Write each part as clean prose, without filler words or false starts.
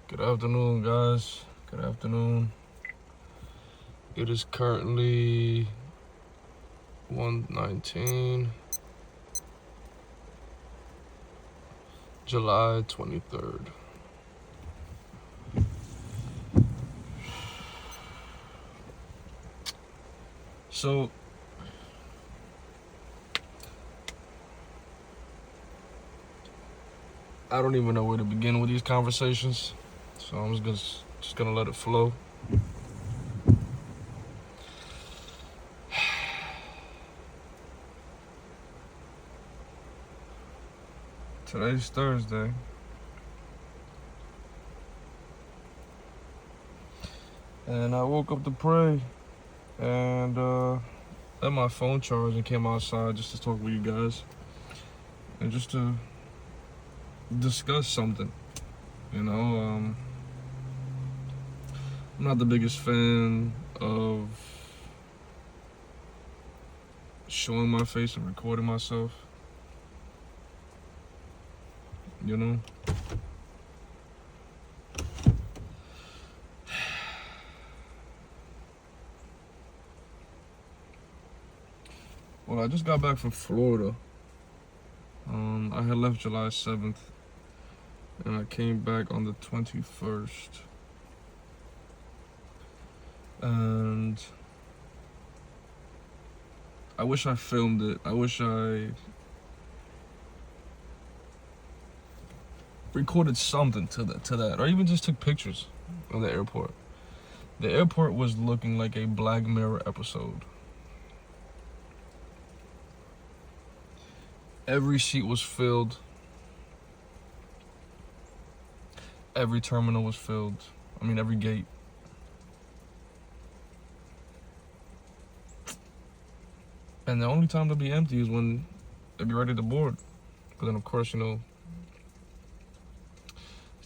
Good afternoon, guys. Good afternoon. It is currently 1:19, July 23rd. So, I don't even know where to begin with these conversations. So I'm just gonna let it flow. Today's Thursday. And I woke up to pray and let my phone charge and came outside just to talk with you guys. And just to discuss something. I'm not the biggest fan of showing my face and recording myself. Well, I just got back from Florida. I had left July 7th, and I came back on the 21st. And I wish I filmed it. I wish I recorded something to that, or even just took pictures of the airport. The airport was looking like a Black Mirror episode. Every seat was filled. Every terminal was filled. Every gate. And the only time they'll be empty is when they'll be ready to board. But then, of course, it's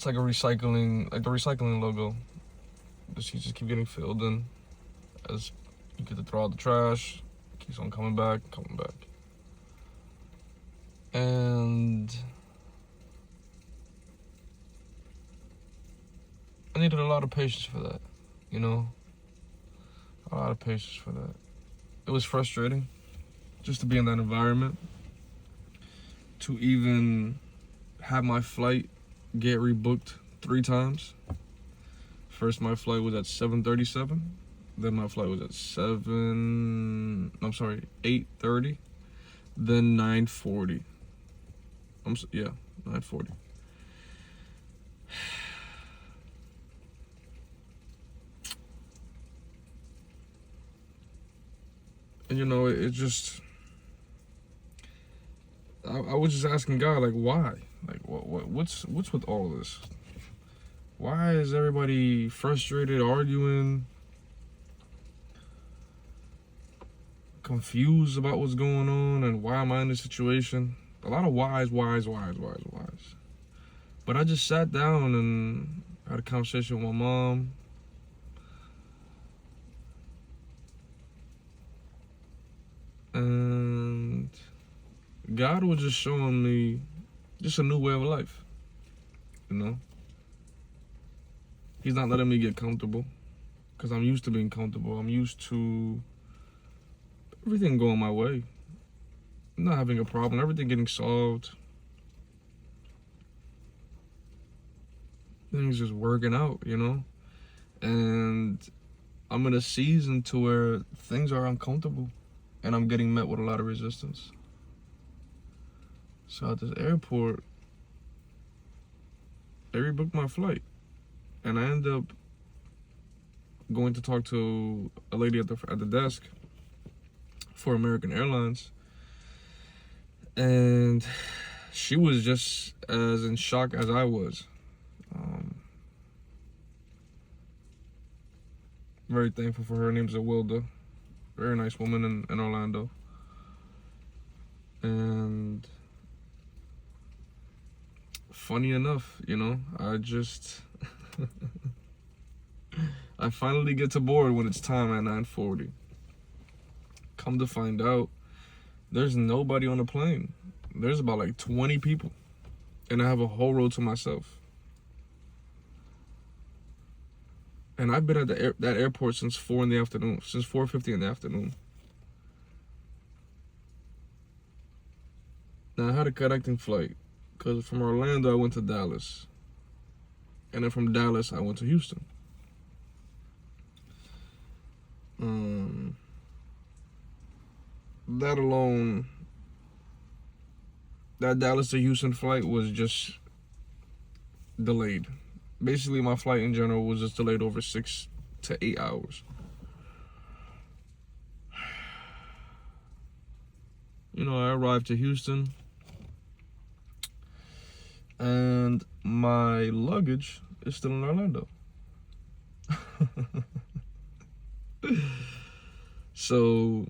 like the recycling logo. The seats just keep getting filled, and as you get to throw out the trash, it keeps on coming back. And I needed a lot of patience for that, a lot of patience for that. It was frustrating just to be in that environment, to even have my flight get rebooked 3 times. First, my flight was at 7:37. Then my flight was at 8:30. Then 9:40. 9:40. And it just, I was just asking God, like, why? Like, what's with all of this? Why is everybody frustrated, arguing, confused about what's going on, and why am I in this situation? A lot of whys. But I just sat down and had a conversation with my mom. And God was just showing me just a new way of life, He's not letting me get comfortable, because I'm used to being comfortable. I'm used to everything going my way. I'm not having a problem, everything getting solved. Things just working out, And I'm in a season to where things are uncomfortable, and I'm getting met with a lot of resistance. So at this airport, they rebooked my flight, and I end up going to talk to a lady at the desk for American Airlines, and she was just as in shock as I was. Very thankful for her. Her name's Awilda. Very nice woman in Orlando. And funny enough, I finally get to board when it's time at 9:40. Come to find out, there's nobody on the plane. There's about like 20 people, and I have a whole row to myself. And I've been at that airport since 4 in the afternoon, since 4:50 in the afternoon. Now, I had a connecting flight because from Orlando, I went to Dallas. And then from Dallas, I went to Houston. That alone, that Dallas to Houston flight was just delayed. Basically, my flight in general was just delayed over 6 to 8 hours. You know, I arrived to Houston, and my luggage is still in Orlando. So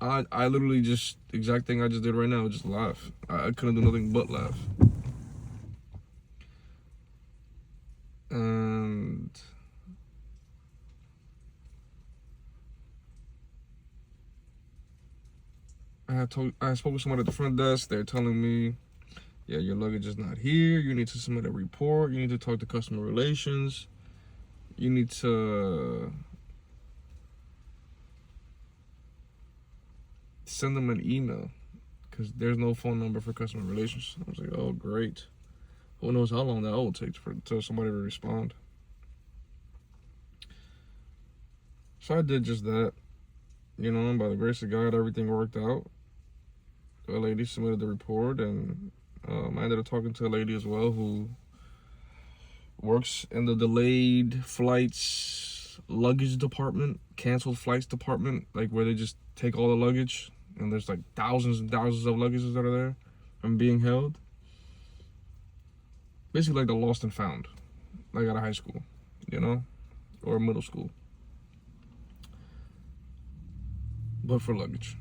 I literally just, exact thing I just did right now, just laugh. I couldn't do nothing but laugh. And I spoke with someone at the front desk. They're telling me, yeah, your luggage is not here. You need to submit a report. You need to talk to customer relations. You need to send them an email because there's no phone number for customer relations. I was like, oh, great. Who knows how long that will take for somebody to respond. So I did just that. You know, and by the grace of God, everything worked out. A lady submitted the report, and I ended up talking to a lady as well who works in the delayed flights luggage department, canceled flights department, like where they just take all the luggage, and there's like thousands and thousands of luggages that are there and being held. Basically like the lost and found, like at a high school, you know, or middle school, but for luggage.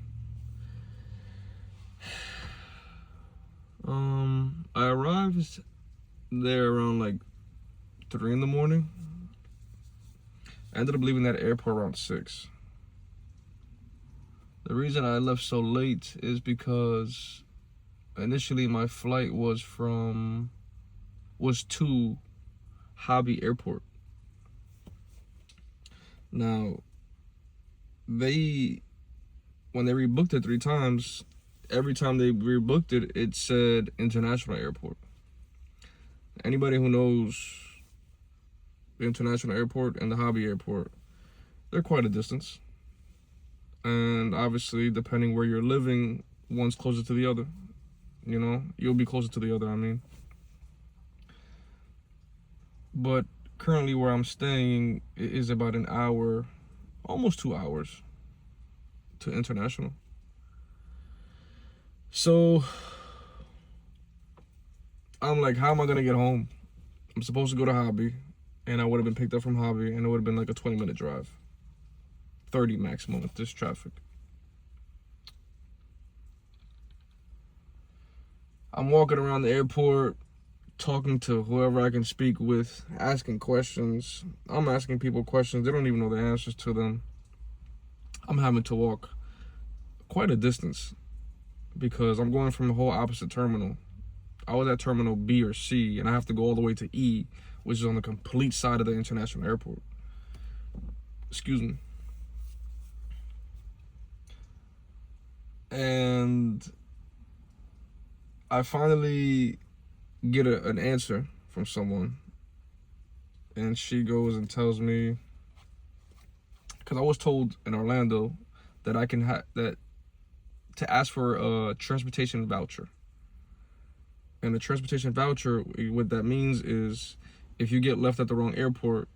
I arrived there around like 3 in the morning. I ended up leaving that airport around 6. The reason I left so late is because initially my flight was to Hobby Airport. Now, when they rebooked it 3 times, every time they rebooked it, it said International Airport. Anybody who knows the International Airport and the Hobby Airport, they're quite a distance. And obviously, depending where you're living, one's closer to the other. You know, you'll be closer to the other, I mean. But currently where I'm staying is about an hour, almost 2 hours to International. So I'm like, how am I gonna get home? I'm supposed to go to Hobby, and I would have been picked up from Hobby, and it would have been like a 20-minute drive. 30 maximum with this traffic. I'm walking around the airport, talking to whoever I can speak with, asking questions. I'm asking people questions. They don't even know the answers to them. I'm having to walk quite a distance because I'm going from a whole opposite terminal. I was at terminal B or C, and I have to go all the way to E, which is on the complete side of the International Airport. Excuse me. And I finally get an answer from someone, and she goes and tells me, because I was told in Orlando that I can that to ask for a transportation voucher. And the transportation voucher, what that means is if you get left at the wrong airport,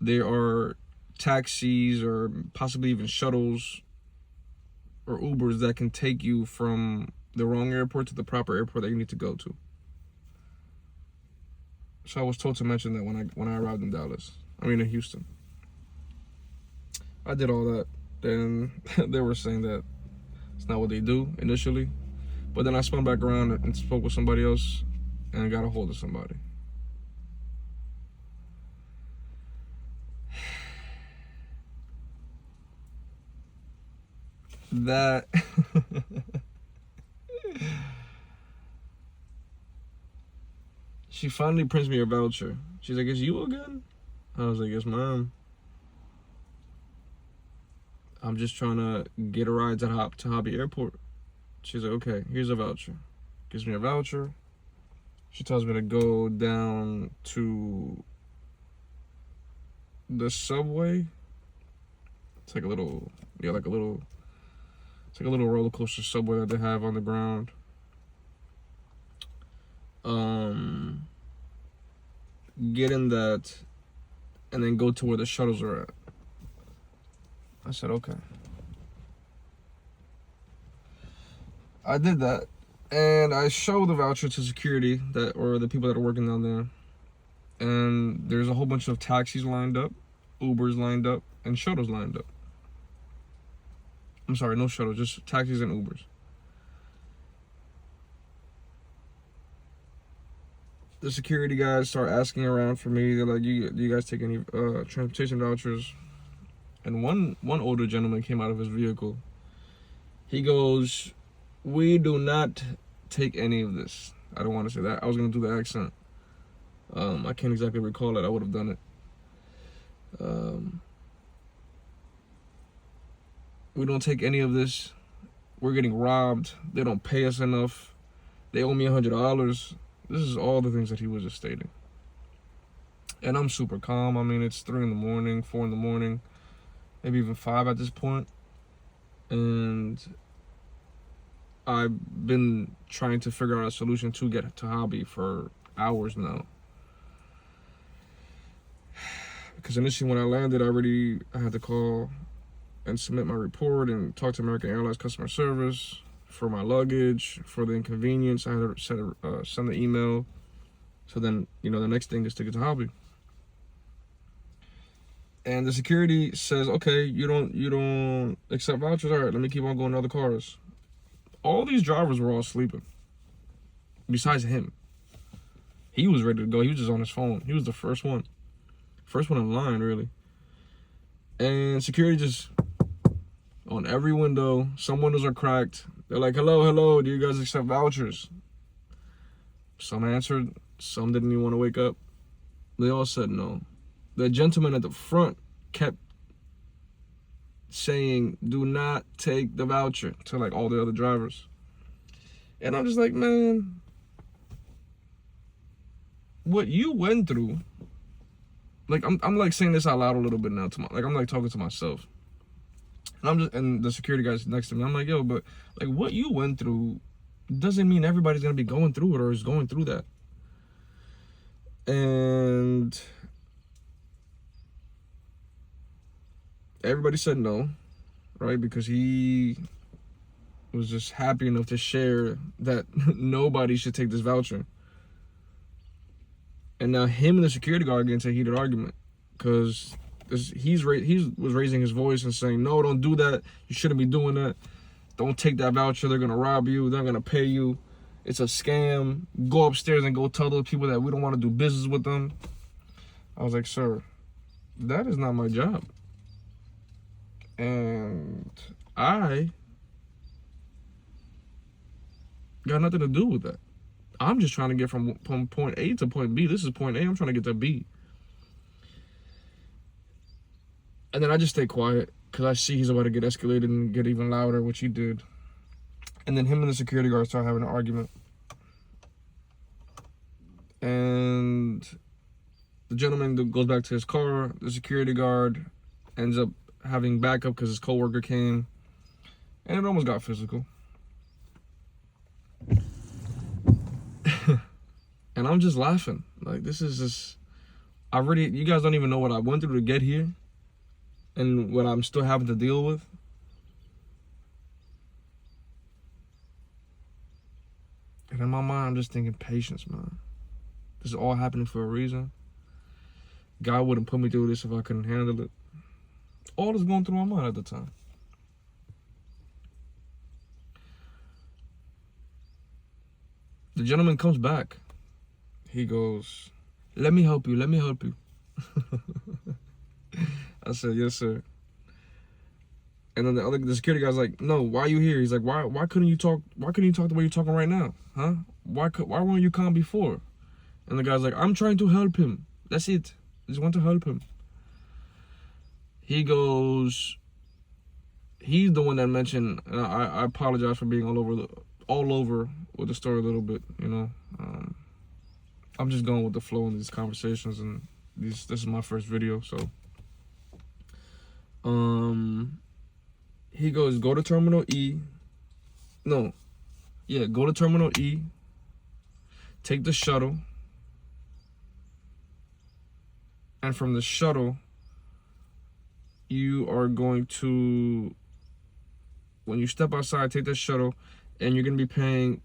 there are taxis or possibly even shuttles or Ubers that can take you from the wrong airport to the proper airport that you need to go to. So I was told to mention that when I arrived in in Houston. I did all that. Then they were saying that it's not what they do initially. But then I spun back around and spoke with somebody else and got a hold of somebody. That She finally prints me a voucher. She's like, "Is you again?" I was like, "Yes, ma'am. I'm just trying to get a ride to Hobby Airport." She's like, "Okay, here's a voucher." Gives me a voucher. She tells me to go down to the subway. It's like a little, it's like a little roller coaster subway that they have on the ground. Get in that, and then go to where the shuttles are at. I said, okay. I did that, and I show the voucher to security or the people that are working down there, and there's a whole bunch of taxis lined up, Ubers lined up, and shuttles lined up. I'm sorry, no shuttles, just taxis and Ubers. The security guys start asking around for me. They're like, do you guys take any transportation vouchers? And one older gentleman came out of his vehicle. He goes, "We do not take any of this." I don't want to say that. I was going to do the accent. I can't exactly recall it. I would have done it. We don't take any of this. We're getting robbed. They don't pay us enough. They owe me $100. This is all the things that he was just stating. And I'm super calm. I mean, it's 3 in the morning, 4 in the morning, maybe even 5 at this point. And I've been trying to figure out a solution to get to Hobby for hours now. Because initially when I landed, I had to call and submit my report and talk to American Airlines customer service for my luggage, for the inconvenience. I had to send the email. So then, the next thing is to get to Hobby. And the security says, "Okay, you don't accept vouchers? All right, let me keep on going to other cars." All these drivers were all sleeping. Besides him. He was ready to go. He was just on his phone. He was the first one. First one in line, really. And security just, on every window, some windows are cracked. They're like, hello, do you guys accept vouchers? Some answered, some didn't even want to wake up. They all said no. The gentleman at the front kept saying, "Do not take the voucher," to like all the other drivers. And I'm just like, man, what you went through, like I'm like saying this out loud a little bit now I'm like talking to myself. And the security guy's next to me. I'm like, yo, but like what you went through doesn't mean everybody's gonna be going through it or is going through that. And everybody said no, right? Because he was just happy enough to share that nobody should take this voucher. And now him and the security guard get into a heated argument because he was raising his voice and saying, "No, don't do that. You shouldn't be doing that. Don't take that voucher. They're gonna rob you. They're gonna pay you. It's a scam. Go upstairs and go tell those people that we don't want to do business with them." I was like, "Sir, that is not my job. And I got nothing to do with that. I'm just trying to get from point A to point B. This is point A. I'm trying to get to B." And then I just stay quiet because I see he's about to get escalated and get even louder, which he did. And then him and the security guard start having an argument. And the gentleman goes back to his car. The security guard ends up having backup because his coworker came. And it almost got physical. And I'm just laughing. Like, this is just... you guys don't even know what I went through to get here. And what I'm still having to deal with. And in my mind, I'm just thinking, patience, man. This is all happening for a reason. God wouldn't put me through this if I couldn't handle it. All this going through my mind at the time. The gentleman comes back. He goes, "Let me help you, let me help you." I said, "Yes, sir." And then the security guy's like, "No, why are you here?" He's like, why couldn't you talk the way you're talking right now? Huh? Why weren't you calm before? And the guy's like, I'm trying to help him. That's it. I just want to help him. He goes, he's the one that mentioned, and I apologize for being all over with the story a little bit, you know. I'm just going with the flow in these conversations, and this is my first video, so. He goes, go to Terminal E. No. Yeah, go to Terminal E. Take the shuttle. And from the shuttle, you are going to, when you step outside, take the shuttle, and you're going to be paying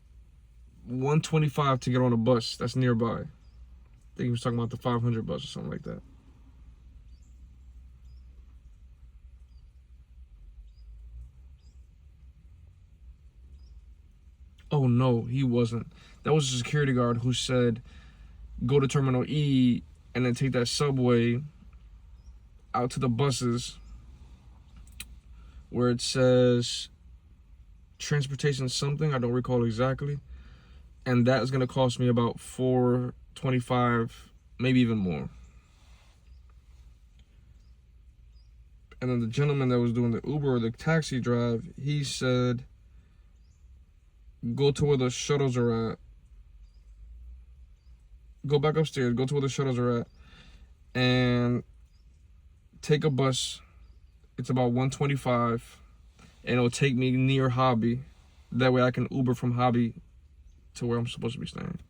$125 to get on a bus that's nearby. I think he was talking about the 500 bus or something like that. Oh, no, he wasn't. That was a security guard who said, go to Terminal E and then take that subway out to the buses where it says transportation something. I don't recall exactly. And that is going to cost me about $4.25, maybe even more. And then the gentleman that was doing the Uber or the taxi drive, he said, go to where the shuttles are at. Go back upstairs, go to where the shuttles are at, and take a bus. It's about $125, and it'll take me near Hobby. That way I can Uber from Hobby to where I'm supposed to be staying.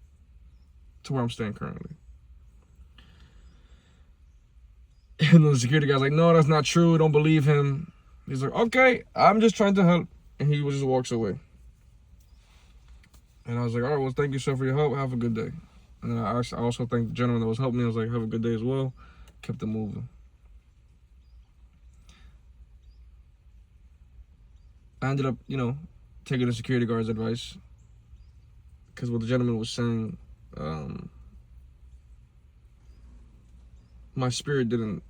To where I'm staying currently. And the security guy's like, no, that's not true. Don't believe him. He's like, okay, I'm just trying to help. And he just walks away. And I was like, all right, well, thank you, sir, for your help. Have a good day. And then I also thanked the gentleman that was helping me. I was like, have a good day as well. Kept it moving. I ended up, you know, taking the security guard's advice. Because what the gentleman was saying, my spirit didn't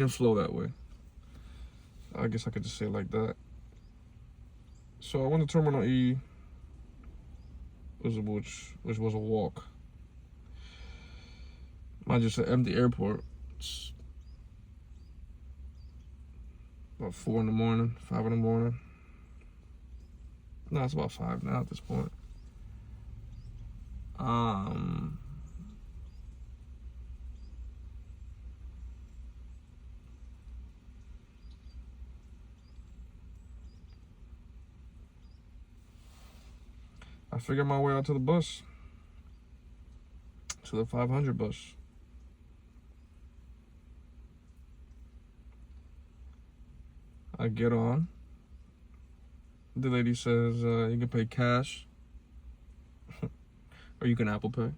flow that way. I guess I could just say it like that. So I went to Terminal E, which was a walk. Mind you, it's an empty airport. It's about 4 in the morning, 5 in the morning. No, it's about 5 now at this point. I figured my way out to the bus, to the 500 bus. I get on. The lady says, you can pay cash or you can Apple Pay.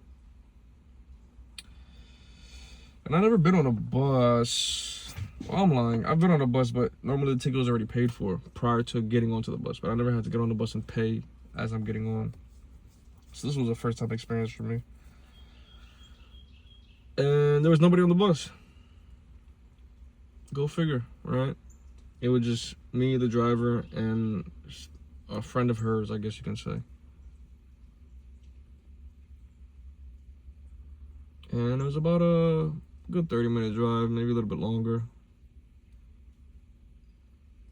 And I've never been on a bus. Well, I'm lying. I've been on a bus, but normally the ticket was already paid for prior to getting onto the bus. But I never had to get on the bus and pay as I'm getting on. So this was a first time experience for me. And there was nobody on the bus. Go figure, right? It was just me, the driver, and a friend of hers, I guess you can say. And it was about a good 30-minute drive, maybe a little bit longer.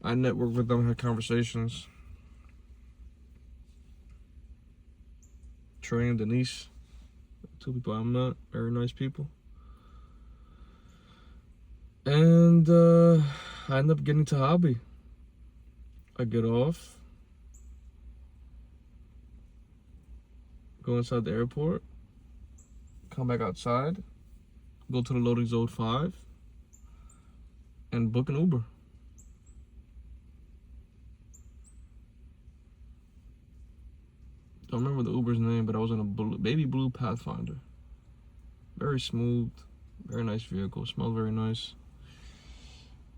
I networked with them, had conversations. Trey and Denise, 2 people I met, very nice people. And I ended up getting to Hobby. I get off, go inside the airport, come back outside, go to the loading zone 5, and book an Uber. Don't remember the Uber's name, but I was in a baby blue Pathfinder. Very smooth, very nice vehicle, smelled very nice.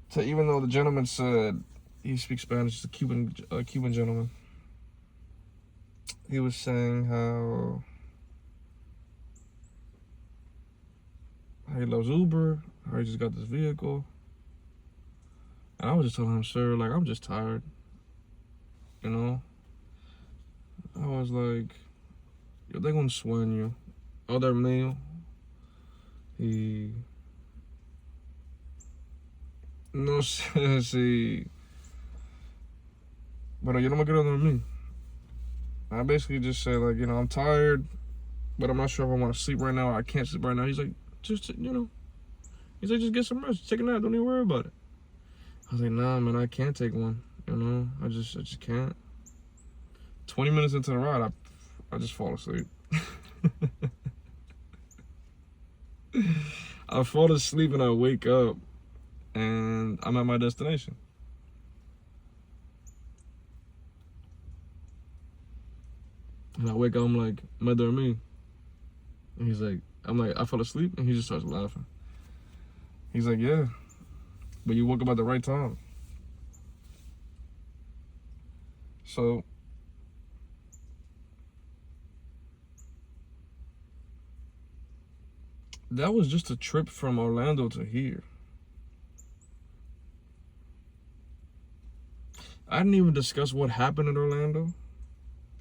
So even though the gentleman said he speaks Spanish, it's a Cuban gentleman. He was saying how he loves Uber, how he just got this vehicle. And I was just telling him, sir, like, I'm just tired, you know? I was like, yo tengo un sueño a dormir y no sé si, pero yo no me quiero dormir. I basically just said, like, I'm tired, but I'm not sure if I want to sleep right now or I can't sleep right now. He's like, just, he's like, just get some rest, take a nap, don't even worry about it. I was like, nah, man, I can't take one, I just can't. 20 minutes into the ride, I just fall asleep. I fall asleep and I wake up and I'm at my destination. And I wake up, I'm like, me dormí. And he's like, I'm like, I fell asleep? And he just starts laughing. He's like, yeah, but you woke up at the right time. So, that was just a trip from Orlando to here. I didn't even discuss what happened in Orlando.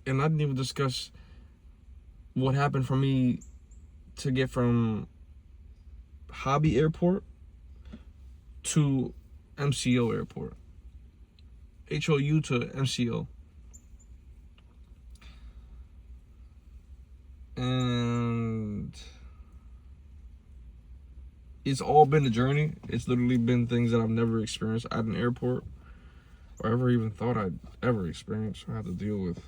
And I didn't even discuss what happened for me to get from Hobby Airport to MCO Airport. HOU to MCO. And it's all been a journey. It's literally been things that I've never experienced at an airport or ever even thought I'd ever experience or have to deal with.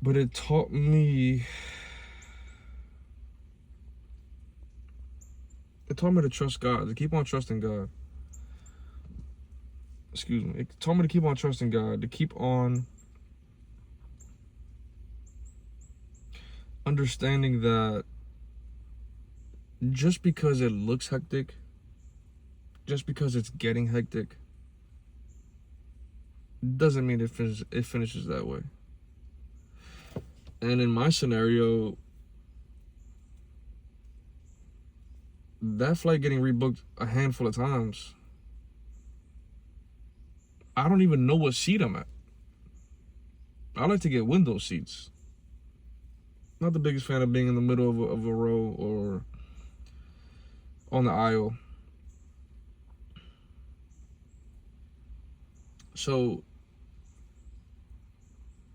But it taught me to trust God, to keep on trusting God. Excuse me. It taught me to keep on trusting God, to keep on understanding that just because it looks hectic, just because it's getting hectic, doesn't mean it finishes that way. And in my scenario, that flight getting rebooked a handful of times, I don't even know what seat I'm at. I like to get window seats. Not the biggest fan of being in the middle of a row or on the aisle. So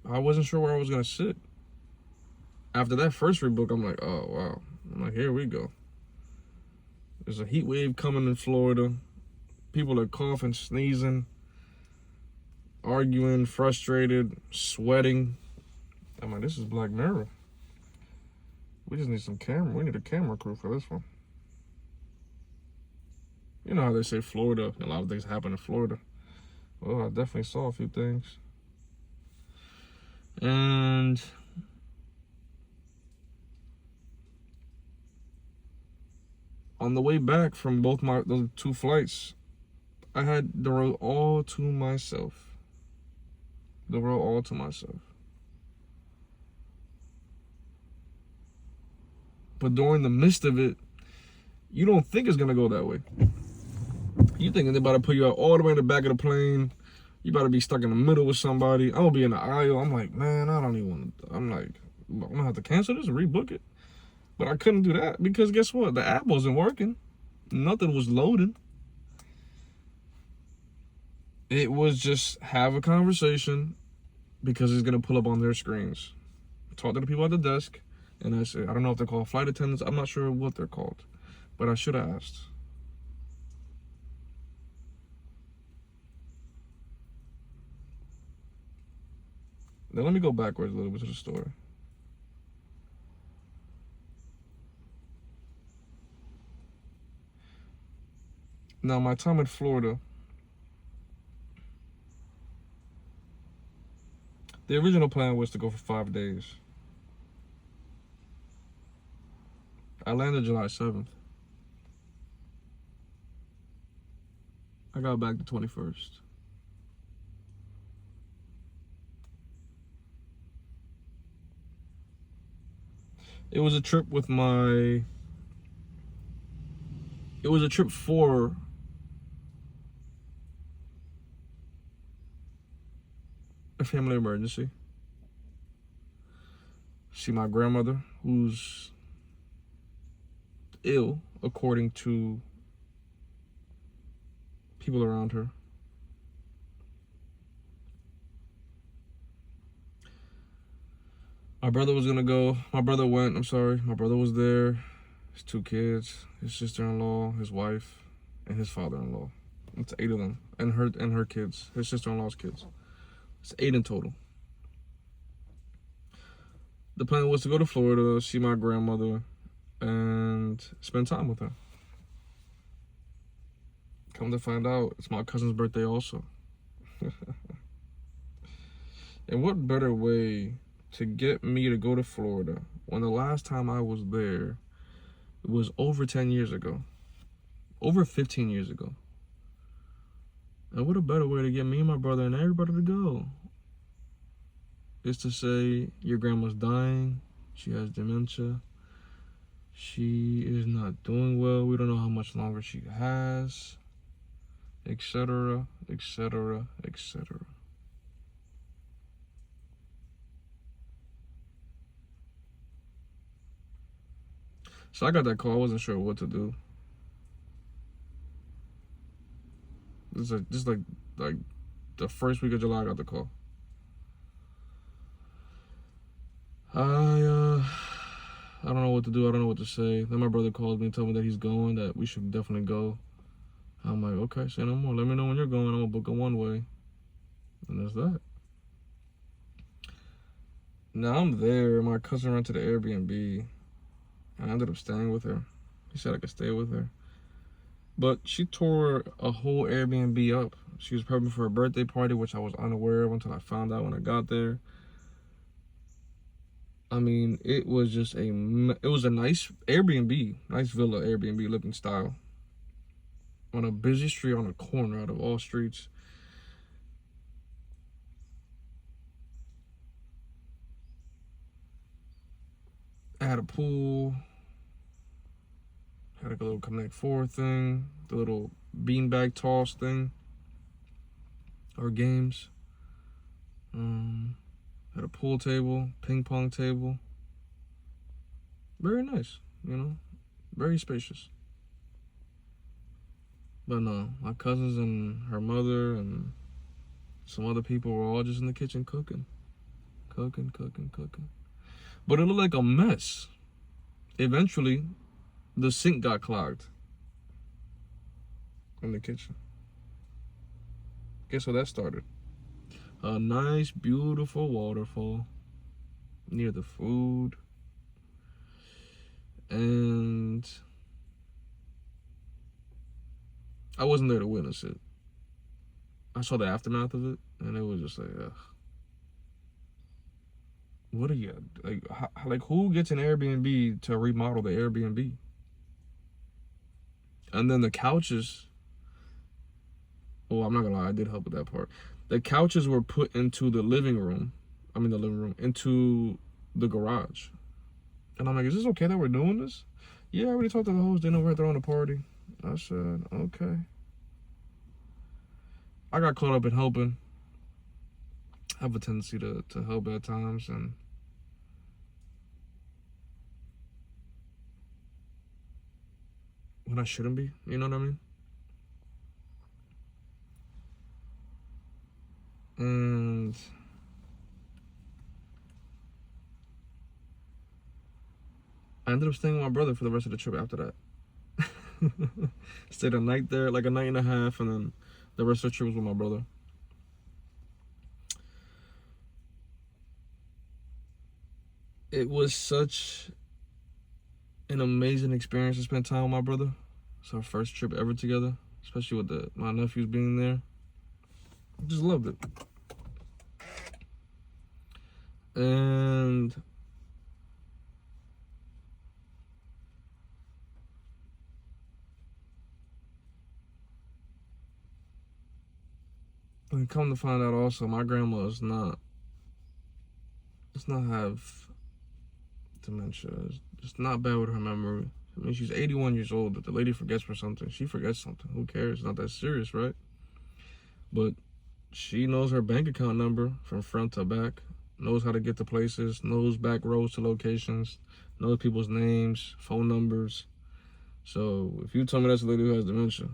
I wasn't sure where I was gonna sit. After that first rebook, I'm like, oh wow. I'm like, here we go. There's a heat wave coming in Florida. People are coughing, sneezing, arguing, frustrated, sweating. I'm like, this is Black Mirror. We just need some camera. We need a camera crew for this one. You know how they say Florida, a lot of things happen in Florida. Well, I definitely saw a few things. And on the way back from those two flights, I had the road all to myself. The road all to myself. But during the midst of it, you don't think it's gonna go that way. You thinking they're about to put you out all the way in the back of the plane. You about to be stuck in the middle with somebody. I'm gonna be in the aisle. I'm like, man, I don't even want to. I'm like, I'm gonna have to cancel this and rebook it. But I couldn't do that because guess what? The app wasn't working. Nothing was loading. It was just have a conversation because it's gonna pull up on their screens. Talk to the people at the desk, and I said, I don't know if they're called flight attendants. I'm not sure what they're called, but I should have asked. Now let me go backwards a little bit to the story. Now my time in Florida, the original plan was to go for 5 days. I landed July 7th. I got back the 21st. It was a trip with my... It was a trip for a family emergency. see my grandmother, who's ill, according to people around her. My brother was gonna go. My brother went. I'm sorry. My brother was there. His 2 kids, his sister-in-law, his wife, and his father-in-law. It's 8 of them, and her kids, his sister-in-law's kids. It's 8 in total. The plan was to go to Florida, see my grandmother, and spend time with her. Come to find out, it's my cousin's birthday also. And what better way to get me to go to Florida when the last time I was there was over 10 years ago, over 15 years ago. And what a better way to get me and my brother and everybody to go is to say, your grandma's dying, she has dementia, she is not doing well, we don't know how much longer she has, etc., etc., etc. So I got that call. I wasn't sure what to do. This is just like the first week of July, I got the call. I don't know what to do. I don't know what to say. Then my brother called me and told me that he's going, that we should definitely go. I'm like, okay, say no more. Let me know when you're going. I'm gonna book a one-way. And that's that. Now I'm there. My cousin rented an Airbnb. I ended up staying with her. He said I could stay with her. But she tore a whole Airbnb up. She was prepping for a birthday party, which I was unaware of until I found out when I got there. I mean, it was just a nice Airbnb, nice villa Airbnb looking style. On a busy street on a corner out of all streets. I had a pool. Had like a little Connect 4 thing. The little beanbag toss thing. Or games. Had a pool table, ping pong table. Very nice, you know, very spacious. But no, my cousins and her mother and some other people were all just in the kitchen cooking. Cooking. But it looked like a mess. Eventually, the sink got clogged in the kitchen. Guess how that started? A nice, beautiful waterfall near the food. And I wasn't there to witness it. I saw the aftermath of it, and it was just like, ugh. What are you, like who gets an Airbnb to remodel the Airbnb? And then the couches, well, I'm not gonna lie, I did help with that part. The couches were put into the living room, into the garage. And I'm like, is this okay that we're doing this? Yeah, I already talked to the host, they know we're throwing a party. I said, okay. I got caught up in helping. I have a tendency to help at times, and when I shouldn't be, you know what I mean? And I ended up staying with my brother for the rest of the trip after that. Stayed a night there, like a night and a half, and then the rest of the trip was with my brother. It was such an amazing experience to spend time with my brother. It's our first trip ever together, especially with my nephews being there. I just loved it. And when come to find out also, my grandma does not have dementia. It's not bad with her memory. I mean, she's 81 years old. If the lady forgets for something, she forgets something. Who cares? It's not that serious, right? But she knows her bank account number from front to back. knows how to get to places, knows back roads to locations, knows people's names, phone numbers. So if you tell me that's a lady who has dementia,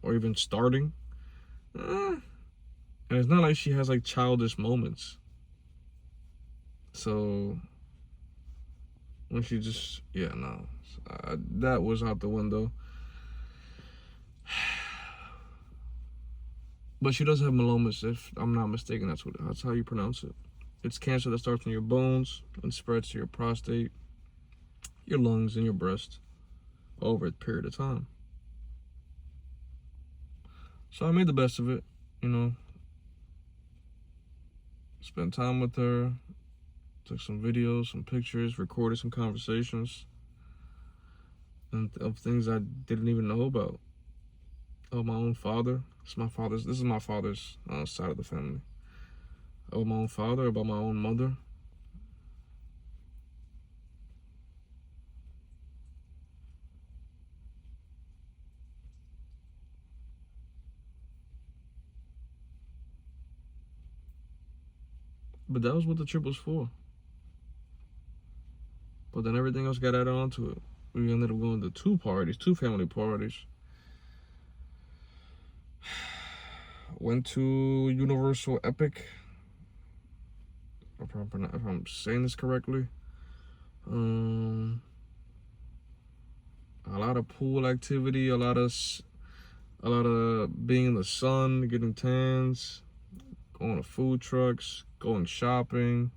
or even starting, and it's not like she has like childish moments. So when she just, yeah, no, that was out the window. But she does have mellomas, if I'm not mistaken. That's how you pronounce it. It's cancer that starts in your bones and spreads to your prostate, your lungs, and your breast over a period of time. So I made the best of it, you know. Spent time with her, took some videos, some pictures, recorded some conversations, and of things I didn't even know about. Oh, my own father. This is my father's side of the family. Oh, my own father, about my own mother. But that was what the trip was for. But then everything else got added onto it. We ended up going to two family parties. Went to Universal Epic, if I'm saying this correctly. A lot of pool activity, a lot of being in the sun, getting tans, going to food trucks, going shopping.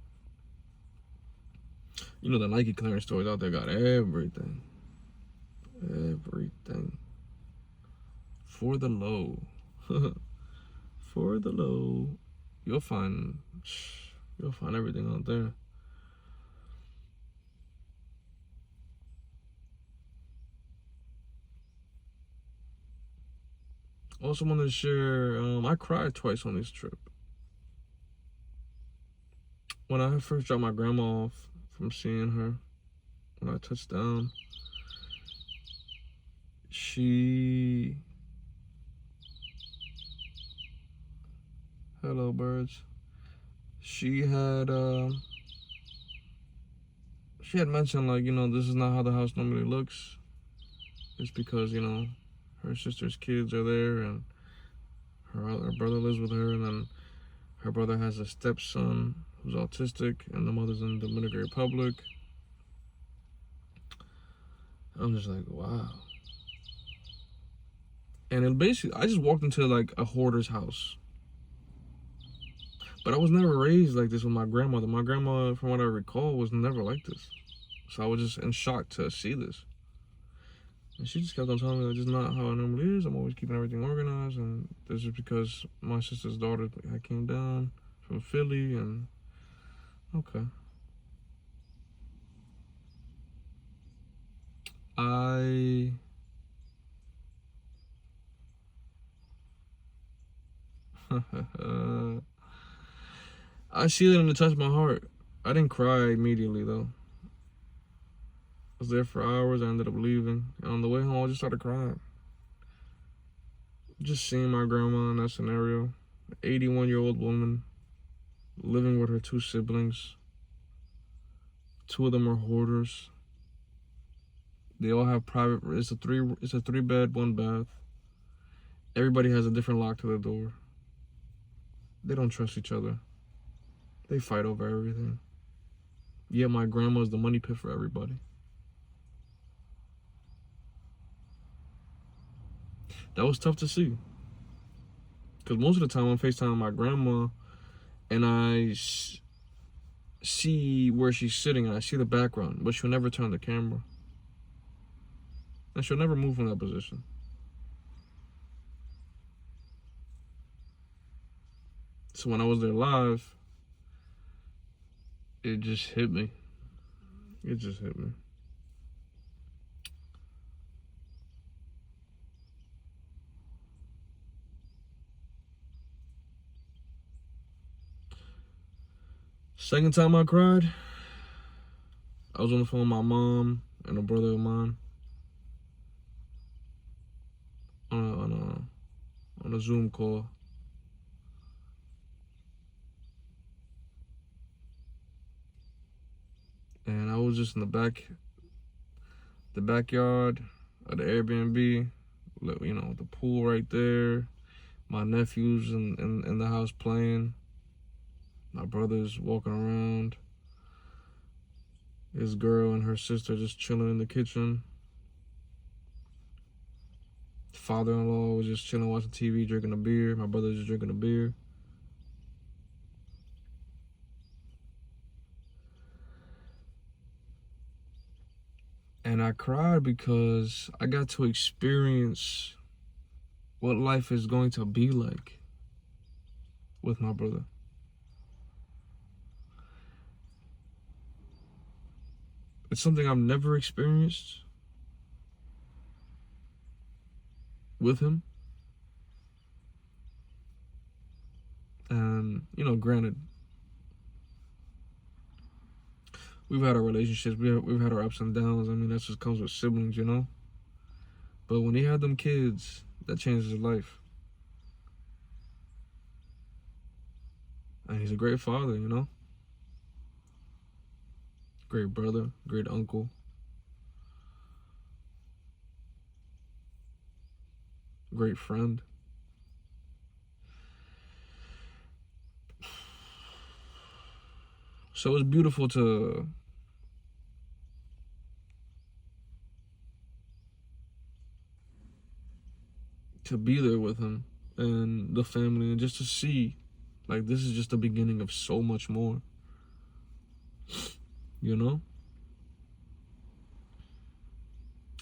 You know, the Nike clearance stores out there got everything. Everything. For the low. For the low. You'll find everything out there. Also wanted to share, I cried twice on this trip. When I first dropped my grandma off from seeing her, when I touched down, hello birds. She had mentioned, like, you know, this is not how the house normally looks. It's because, you know, her sister's kids are there, and her brother lives with her, and then her brother has a stepson who's autistic, and the mother's in the Dominican Republic. I'm just like, wow. And it basically, I just walked into like a hoarder's house. But I was never raised like this with my grandmother. My grandma, from what I recall, was never like this. So I was just in shock to see this. And she just kept on telling me, that's just not how it normally is. I'm always keeping everything organized. And this is because my sister's daughter had came down from Philly. And okay. I see that and it touched my heart. I didn't cry immediately though. I was there for hours. I ended up leaving. And on the way home, I just started crying. Just seeing my grandma in that scenario. An 81-year-old woman living with her two siblings. Two of them are hoarders. They all have private. It's a three bed, one bath. Everybody has a different lock to the door. They don't trust each other. They fight over everything. Yet my grandma's the money pit for everybody. That was tough to see. Because most of the time I'm FaceTiming my grandma and I see where she's sitting and I see the background, but she'll never turn the camera. And she'll never move from that position. So when I was there live, it just hit me. It just hit me. Second time I cried, I was on the phone with my mom and a brother of mine on a Zoom call. was just in the backyard of the Airbnb, you know, the pool right there. My nephews in the house playing. My brother's walking around. His girl and her sister just chilling in the kitchen. Father-in-law was just chilling, watching TV, drinking a beer. My brother's just drinking a beer. And I cried because I got to experience what life is going to be like with my brother. It's something I've never experienced with him. And, you know, granted, we've had our relationships, we've had our ups and downs. I mean, that just comes with siblings, you know? But when he had them kids, that changed his life. And he's a great father, you know? Great brother, great uncle. Great friend. So it's beautiful to be there with him and the family, and just to see, like, this is just the beginning of so much more, you know?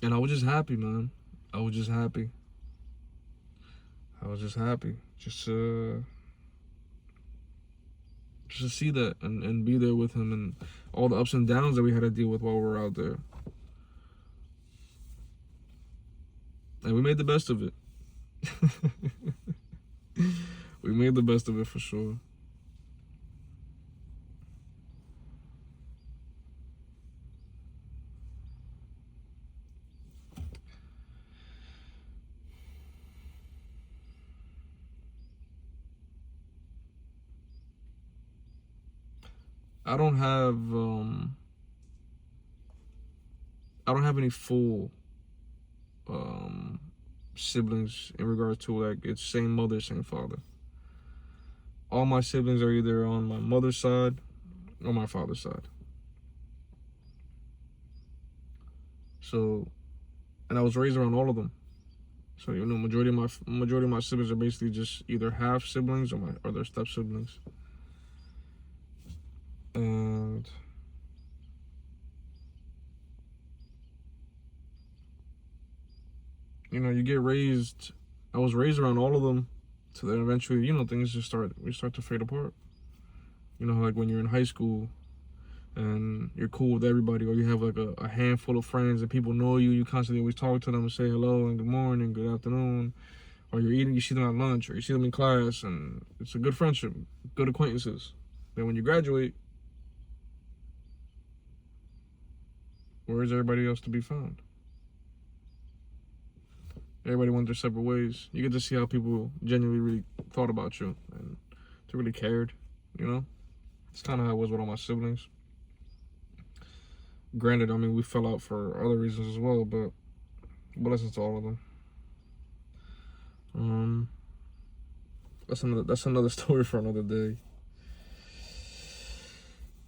And I was just happy, man. I was just happy. Just to see that and be there with him and all the ups and downs that we had to deal with while we were out there. And we made the best of it. We made the best of it for sure. I don't have any full siblings in regards to, like, it's same mother, same father. All my siblings are either on my mother's side or my father's side. So, and I was raised around all of them. So, you know, majority of my siblings are basically just either half siblings or their step siblings. And you know, I was raised around all of them, so then eventually, you know, things just start to fade apart. You know, like when you're in high school and you're cool with everybody, or you have like a handful of friends and people know you, you constantly always talk to them and say hello and good morning, good afternoon, or you see them at lunch, or you see them in class, and it's a good friendship, good acquaintances. Then when you graduate, where is everybody else to be found? Everybody went their separate ways. You get to see how people genuinely really thought about you and they really cared, you know? It's kind of how it was with all my siblings. Granted, I mean, we fell out for other reasons as well, but blessings to all of them. That's another story for another day.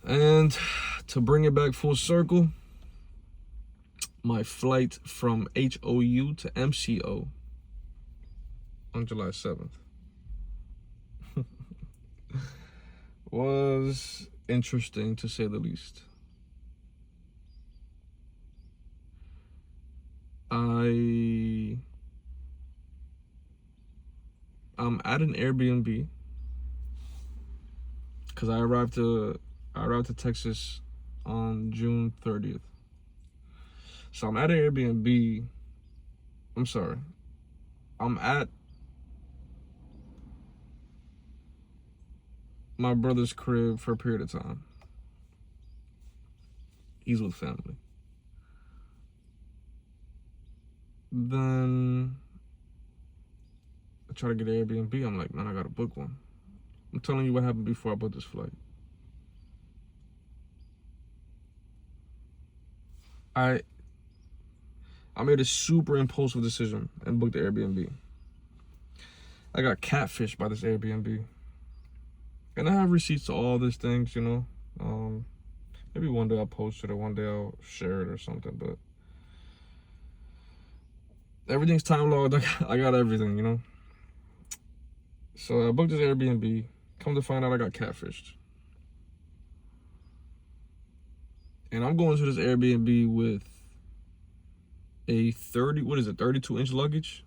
And to bring it back full circle, my flight from HOU to MCO on July 7th was interesting, to say the least. I'm at an Airbnb because I arrived to Texas on June 30th. So I'm at an Airbnb. I'm at my brother's crib for a period of time. He's with family. Then I try to get an Airbnb. I'm like, man, I gotta book one. I'm telling you what happened before I booked this flight. I made a super impulsive decision and booked the Airbnb. I got catfished by this Airbnb. And I have receipts to all these things, you know. Maybe one day I'll post it or one day I'll share it or something, but everything's time logged. I got everything, you know. So I booked this Airbnb. Come to find out I got catfished. And I'm going to this Airbnb with a 32-inch luggage?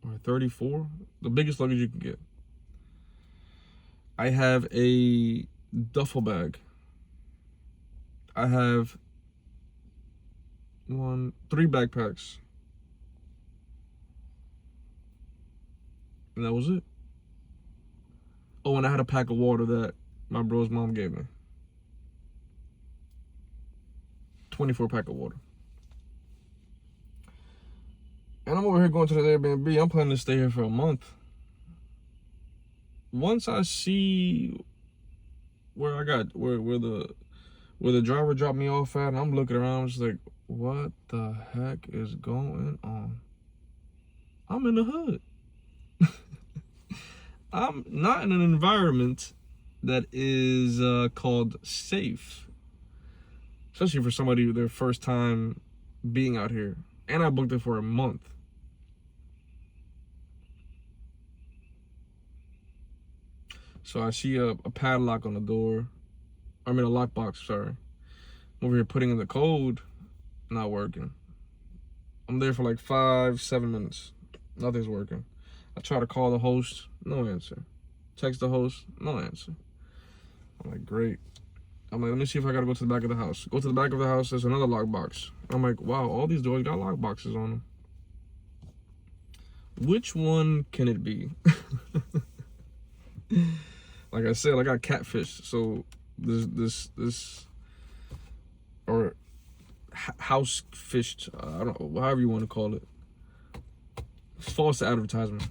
Or 34? The biggest luggage you can get. I have a duffel bag. I have 3 backpacks. And that was it. Oh, and I had a pack of water that my bro's mom gave me. 24 pack of water. And I'm over here going to the Airbnb. I'm planning to stay here for a month. Once I see where the driver dropped me off at, and I'm looking around, I'm just like, what the heck is going on? I'm in the hood. I'm not in an environment that is called safe. Especially for somebody their first time being out here. And I booked it for a month. So I see a padlock on the door. I mean a lockbox, sorry. I'm over here putting in the code, not working. I'm there for like 5-7 minutes. Nothing's working. I try to call the host, no answer. Text the host, no answer. I'm like, great. I'm like, let me see if I gotta go to the back of the house. Go to the back of the house, there's another lockbox. I'm like, wow, all these doors got lockboxes on them. Which one can it be? Like I said, I got catfished. So this or house fished, I don't know, however you want to call it. False advertisement.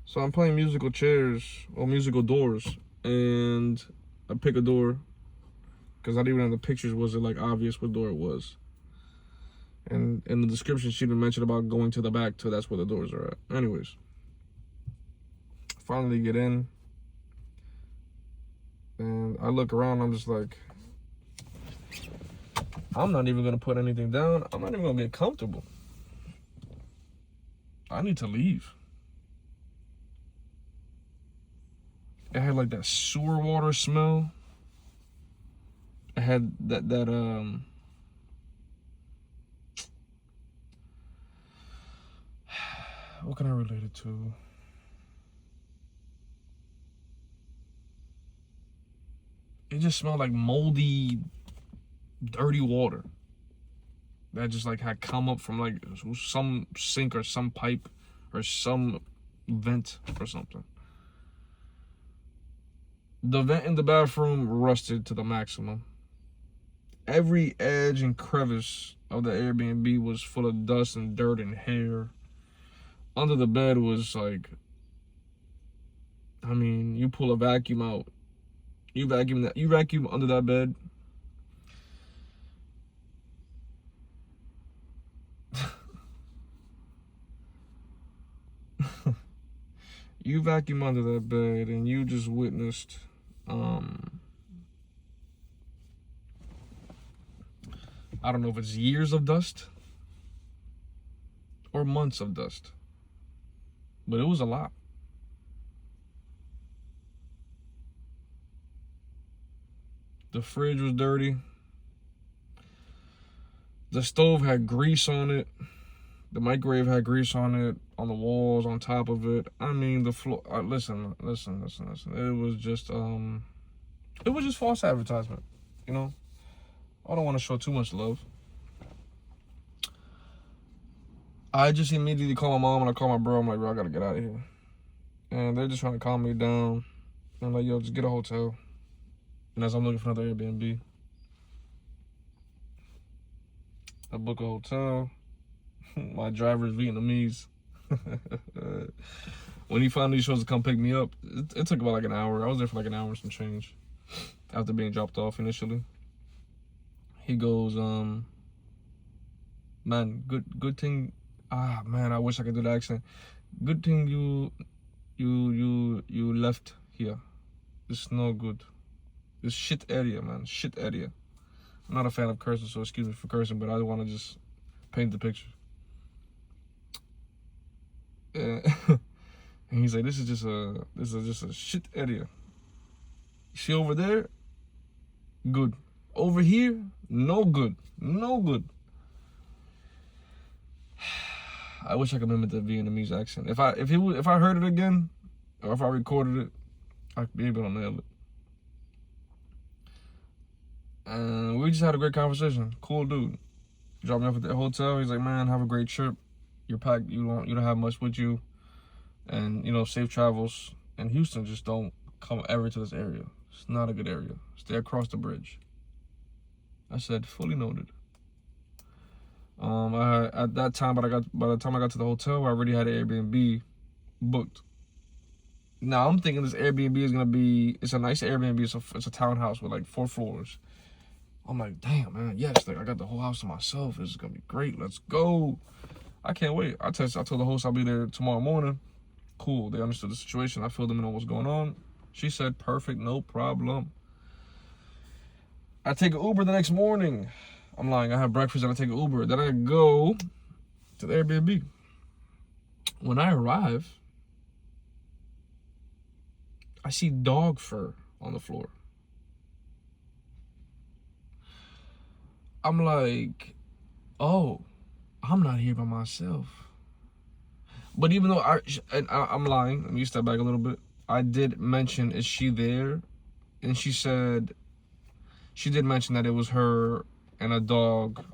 So I'm playing musical chairs or musical doors, and I pick a door because I didn't even have the pictures. Was it like obvious what door it was? And in the description, she didn't mention about going to the back, so that's where the doors are at. Anyways, finally get in, and I look around. I'm just like, I'm not even gonna put anything down. I'm not even gonna get comfortable. I need to leave. It had like that sewer water smell. It had that what can I relate it to? It just smelled like moldy, dirty water that just like had come up from like some sink or some pipe or some vent or something. The vent in the bathroom rusted to the maximum. Every edge and crevice of the Airbnb was full of dust and dirt and hair. Under the bed was like, I mean, you pull a vacuum out, you vacuum under that bed. You vacuum under that bed and you just witnessed I don't know if it's years of dust or months of dust, but it was a lot. The fridge was dirty. The stove had grease on it. The microwave had grease on it, on the walls, on top of it. I mean, the floor. Listen. It was just false advertisement, you know. I don't want to show too much love. I just immediately call my mom and I call my bro. I'm like, bro, I gotta get out of here. And they're just trying to calm me down. And I'm like, yo, just get a hotel. And as I'm looking for another Airbnb, I book a hotel. My driver's Vietnamese. When he finally chose to come pick me up, it took about like an hour. I was there for like an hour and some change after being dropped off initially. He goes, man, good thing. Ah, man, I wish I could do the accent. Good thing you left here. It's no good. This shit area, man. Shit area. I'm not a fan of cursing, so excuse me for cursing, but I want to just paint the picture. And he's like, this is just a shit area. See over there, good. Over here, no good. No good. I wish I could mimic the Vietnamese accent. If I heard it again, or if I recorded it, I'd be able to nail it. And we just had a great conversation. Cool dude. Dropped me off at the hotel. He's like, man, have a great trip. You're packed. You don't have much with you, and safe travels. And Houston, just don't come ever to this area. It's not a good area. Stay across the bridge. I said, fully noted. At that time, by the time I got to the hotel, I already had an Airbnb booked. Now I'm thinking this Airbnb is gonna be. It's a nice Airbnb. It's a townhouse with like 4 floors. I'm like, damn, man, yes, like I got the whole house to myself. This is gonna be great. Let's go. I can't wait. I told the host I'll be there tomorrow morning. Cool. They understood the situation. I filled them in on what's going on. She said, perfect, no problem. I take an Uber the next morning. I'm lying. I have breakfast and I take an Uber. Then I go to the Airbnb. When I arrive, I see dog fur on the floor. I'm like, oh, I'm not here by myself. But even though I'm lying, let me step back a little bit. I did mention, is she there? And she said, she did mention that it was her and a dog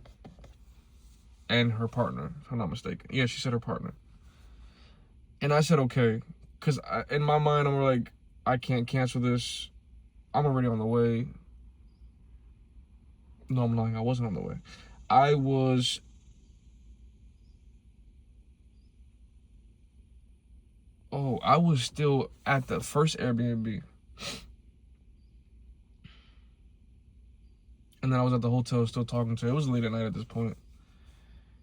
and her partner, if I'm not mistaken. Yeah, she said her partner. And I said, okay. Because in my mind, I'm like, I can't cancel this. I'm already on the way. No, I'm lying. I wasn't on the way. I was still at the first Airbnb. And then I was at the hotel still talking to her. It was late at night at this point.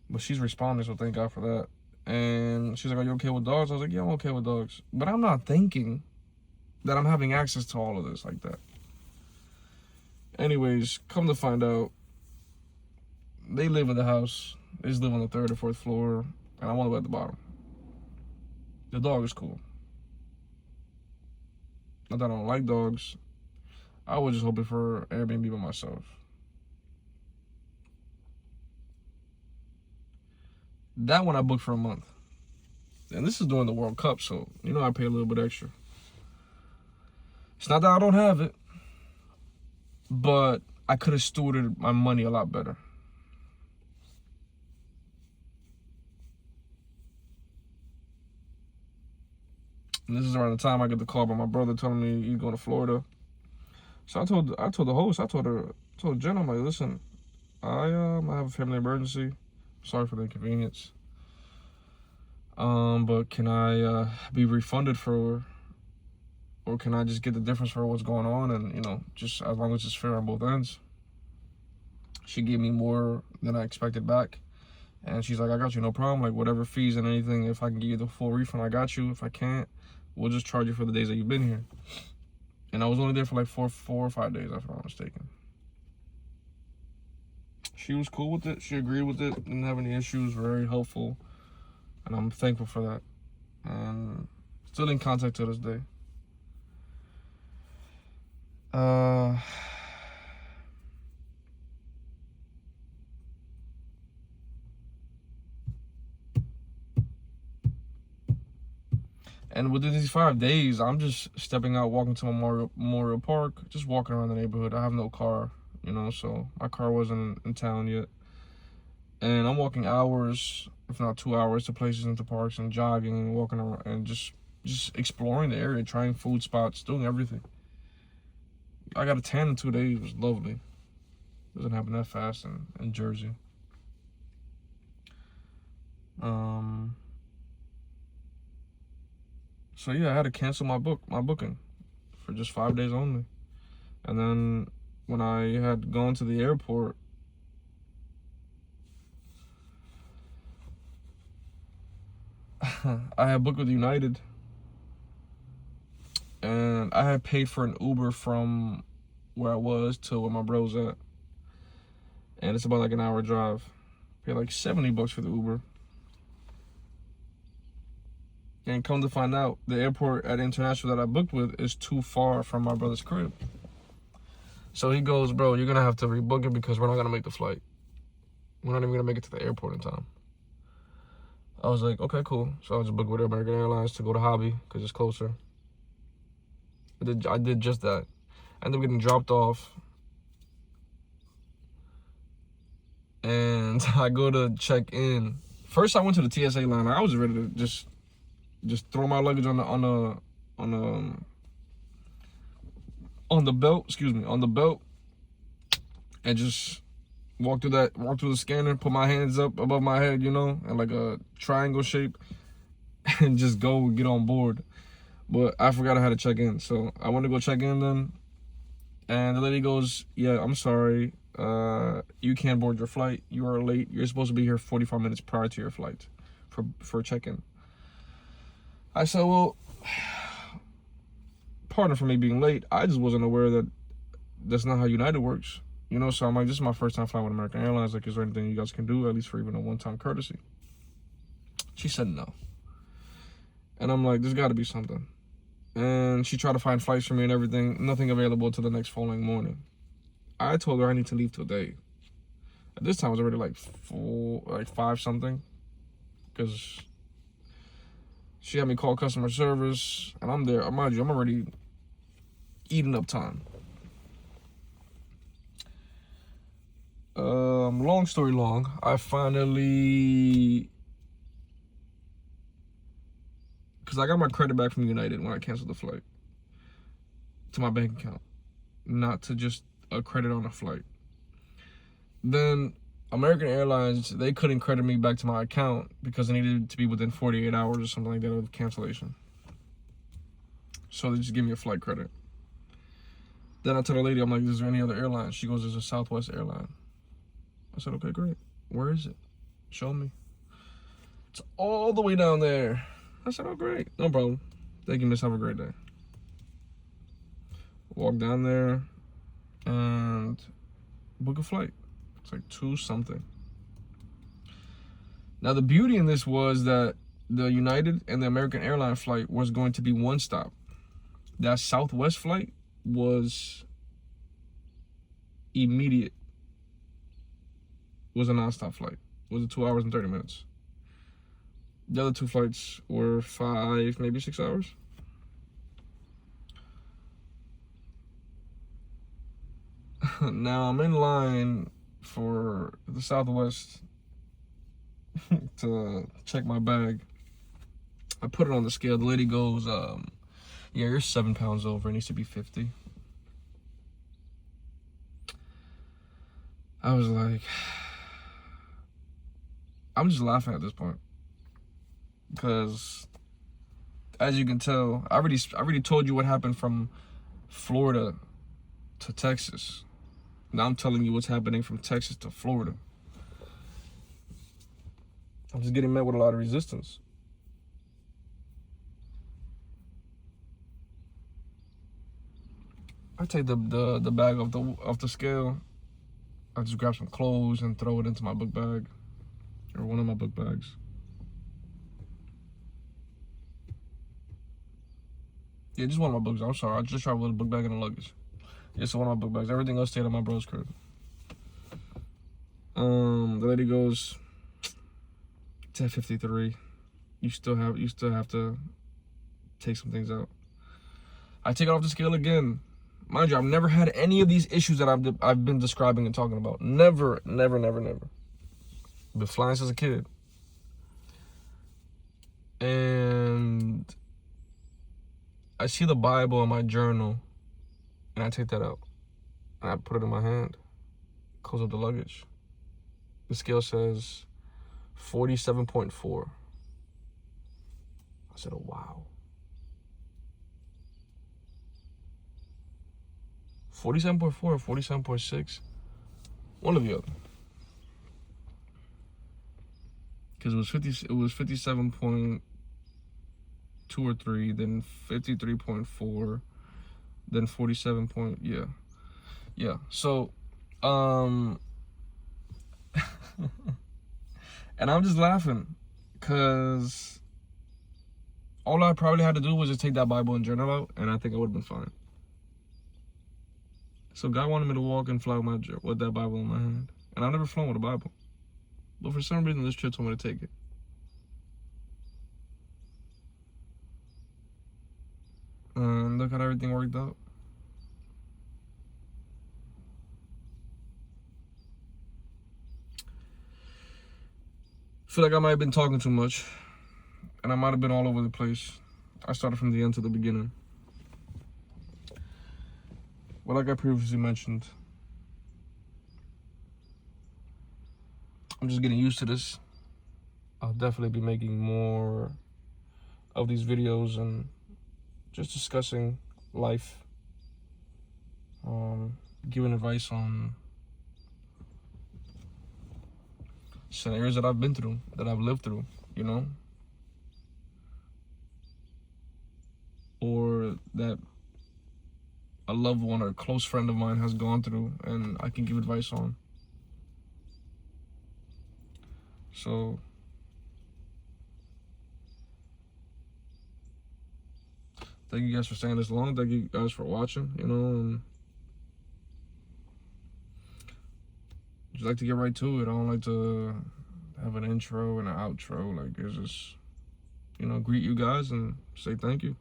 But she's responding, so thank God for that. And she's like, are you okay with dogs? I was like, yeah, I'm okay with dogs. But I'm not thinking that I'm having access to all of this like that. Anyways, come to find out, they live in the house. They just live on the 3rd or 4th floor, and I'm all the way at the bottom. The dog is cool. Not that I don't like dogs. I was just hoping for Airbnb by myself. That one I booked for a month. And this is during the World Cup, so I pay a little bit extra. It's not that I don't have it, but I could have stewarded my money a lot better. And this is around the time I get the call by my brother telling me he's going to Florida. So I told the host, I told Jen, I'm like, listen, I have a family emergency. Sorry for the inconvenience. But can I be refunded for, or can I just get the difference for what's going on? And just as long as it's fair on both ends. She gave me more than I expected back. And she's like, I got you, no problem. Like, whatever fees and anything, if I can give you the full refund, I got you. If I can't, we'll just charge you for the days that you've been here. And I was only there for like 4 or 5 days, if I'm not mistaken. She was cool with it. She agreed with it. Didn't have any issues. Very helpful. And I'm thankful for that. And still in contact to this day. And within these 5 days, I'm just stepping out, walking to Memorial Park, just walking around the neighborhood. I have no car, so my car wasn't in town yet. And I'm walking hours, if not 2 hours, to places into parks and jogging and walking around and just exploring the area, trying food spots, doing everything. I got a tan in 2 days. It was lovely. Doesn't happen that fast in Jersey. So yeah, I had to cancel my booking for just 5 days only. And then when I had gone to the airport, I had booked with United, and I had paid for an Uber from where I was to where my bro's at, and it's about like an hour drive. Paid like $70 for the Uber, and come to find out, the airport at International that I booked with is too far from my brother's crib. So he goes, bro, you're gonna have to rebook it because we're not gonna make the flight. We're not even gonna make it to the airport in time. I was like, okay, cool. So I just booked with American Airlines to go to Hobby because it's closer. I did just that. I ended up getting dropped off. And I go to check in. First, I went to the TSA line. I was ready to just throw my luggage on the belt. Excuse me, on the belt, and just walk through the scanner. Put my hands up above my head, in like a triangle shape, and just go get on board. But I forgot I had to check in, so I went to go check in then. And the lady goes, "Yeah, I'm sorry. You can't board your flight. You are late. You're supposed to be here 45 minutes prior to your flight for check-in." I said, "Well, pardon for me being late. I just wasn't aware that that's not how United works. So I'm like, this is my first time flying with American Airlines. Like, is there anything you guys can do, at least for even a one-time courtesy?" She said no. And I'm like, there's got to be something. And she tried to find flights for me and everything. Nothing available until the next following morning. I told her I need to leave today. At this time, it was already like 5 something. Because she had me call customer service. And I'm there. Mind you, I'm already eating up time. Long story long, I finally... Because I got my credit back from United when I canceled the flight to my bank account, not to just a credit on a flight. Then American Airlines, they couldn't credit me back to my account because it needed to be within 48 hours or something like that of cancellation. So they just gave me a flight credit. Then I told the lady, I'm like, is there any other airline? She goes, there's a Southwest airline. I said, okay, great. Where is it? Show me. It's all the way down there. I said, oh, great. No problem. Thank you, miss. Have a great day. Walk down there and book a flight. It's like 2 something. Now, the beauty in this was that the United and the American Airlines flight was going to be one stop. That Southwest flight was immediate. It was a nonstop flight. It was 2 hours and 30 minutes. The other 2 flights were 5, maybe 6 hours. Now I'm in line for the Southwest to check my bag. I put it on the scale. The lady goes, yeah, you're 7 pounds over. It needs to be 50. I was like, I'm just laughing at this point. Because, as you can tell, I already told you what happened from Florida to Texas. Now I'm telling you what's happening from Texas to Florida. I'm just getting met with a lot of resistance. I take the bag off the scale. I just grab some clothes and throw it into my book bag, or one of my book bags. Yeah, just one of my books. I'm sorry. I just traveled with a book bag and a luggage. Yeah, so one of my book bags. Everything else stayed at my bro's crib. The lady goes, it's at 53. You still have to take some things out. I take it off the scale again. Mind you, I've never had any of these issues that I've been describing and talking about. Never. Been flying since a kid. And I see the Bible in my journal, and I take that out, and I put it in my hand, close up the luggage. The scale says 47.4. I said, oh, wow. 47.4 or 47.6? One or the other. Because it was 57.4 2 or 3, then 53.4, then 47 point, yeah. So, and I'm just laughing because all I probably had to do was just take that Bible and journal out, and I think I would have been fine. So God wanted me to walk and fly with that Bible in my hand, and I've never flown with a Bible, but for some reason this trip told me to take it. And look how everything worked out. I feel like I might have been talking too much, and I might have been all over the place. I started from the end to the beginning. But like I previously mentioned, I'm just getting used to this. I'll definitely be making more of these videos and just discussing life, giving advice on scenarios that I've been through, that I've lived through, you know, or that a loved one or a close friend of mine has gone through and I can give advice on. So thank you guys for staying this long. Thank you guys for watching, you know, and just like to get right to it. I don't like to have an intro and an outro. Like, it's just, you know, greet you guys and say thank you.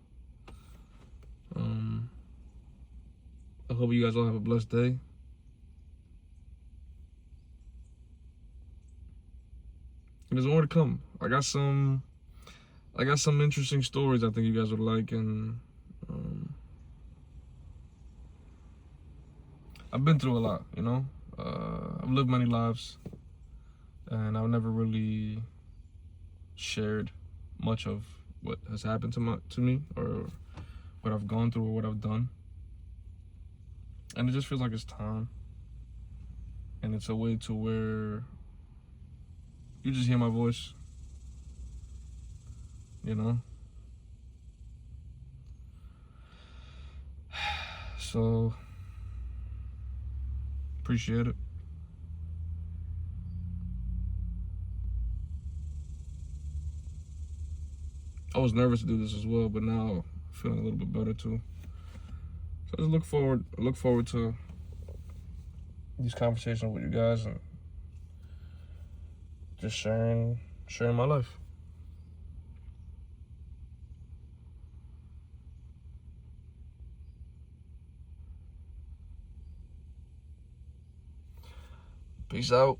I hope you guys all have a blessed day. And there's more to come. I got some interesting stories I think you guys would like, and I've been through a lot, you know. I've lived many lives, and I've never really shared much of what has happened to me, or what I've gone through, or what I've done. And it just feels like it's time. And it's a way to where you just hear my voice, you know? So, appreciate it. I was nervous to do this as well, but now I'm feeling a little bit better too. So I just look forward to these conversations with you guys and just sharing my life. Peace out.